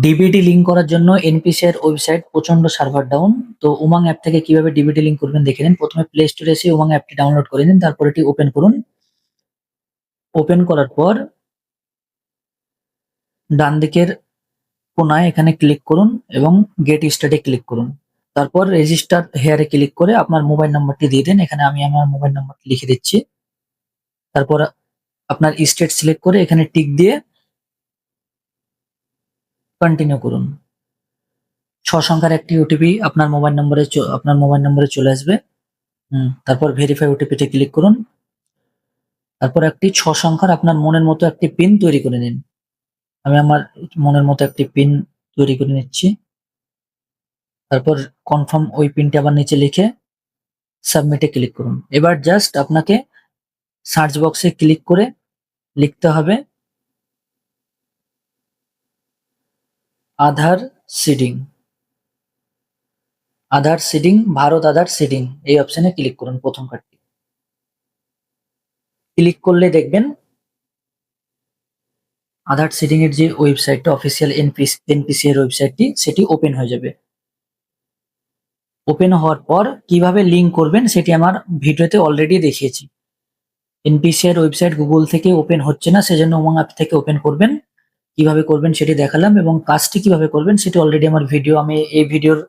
DBT link করার জন্য NPC এর ওয়েবসাইট প্রচন্ড সার্ভার ডাউন। তো উমাং অ্যাপ থেকে কিভাবে ডিবিটি লিঙ্ক করবেন দেখে নিন। প্রথমে প্লে স্টোরে এসে উমাং অ্যাপটি ডাউনলোড করে নিন, তারপর এটি ওপেন করুন। ওপেন করার পর ডান দিকের কোনায় এখানে ক্লিক করুন এবং গেট স্টার্টে ক্লিক করুন। তারপর রেজিস্টার হেয়ারে ক্লিক করে আপনার মোবাইল নাম্বারটি দিয়ে দিন। এখানে আমি আমার মোবাইল নাম্বারটি লিখে দিচ্ছি। তারপর আপনার স্টেট সিলেক্ট করে এখানে টিক দিয়ে কন্টিনিউ করুন। 6 সংখ্যার একটি ওটিপি আপনার মোবাইল নম্বরে চলে আসবে। তারপর ভেরিফাই ওটিপিতে ক্লিক করুন। তারপর একটি 6 সংখ্যার আপনার মনের মতো একটি পিন তৈরি করে নিন। আমি আমার মনের মতো একটি পিন তৈরি করে নিচ্ছি। তারপর কনফার্ম ওই পিনটি আবার নিচে লিখে সাবমিটে ক্লিক করুন। এবার জাস্ট আপনাকে সার্চ বক্সে ক্লিক করে লিখতে হবে আধার সিডিং। আধার সিডিং, ভারত আধার সিডিং, এই অপশনে ক্লিক করুন প্রথম কার্ডটি। ক্লিক করলে দেখবেন আধার সিডিং এর যে ওয়েবসাইটটা অফিসিয়াল এনপিসি এর ওয়েবসাইটটি সেটি ওপেন হয়ে যাবে। ওপেন হওয়ার পর কিভাবে লিঙ্ক করবেন সেটি আমার ভিডিওতে অলরেডি দেখিয়েছি। এনপিসি এর ওয়েবসাইট গুগল থেকে ওপেন হচ্ছে না, সেজন্য উমং অ্যাপ থেকে ওপেন করবেন। কিভাবে করবেন সেটি দেখালাম এবং কাজটি কিভাবে করবেন সেটি অলরেডি আমার ভিডিও, আমি এই ভিডিওর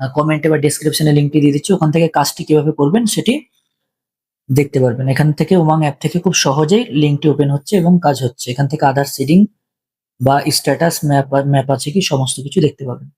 কমেন্টে বা ডেসক্রিপশনে লিঙ্কটি দিয়ে দিচ্ছি। ওখান থেকে কাজটি কিভাবে করবেন সেটি দেখতে পারবেন। এখান থেকে উমং অ্যাপ থেকে খুব সহজেই লিঙ্কটি ওপেন হচ্ছে এবং কাজ হচ্ছে। এখান থেকে আধার সিডিং বা স্ট্যাটাস ম্যাপ আছে কি সমস্ত কিছু দেখতে পাবেন।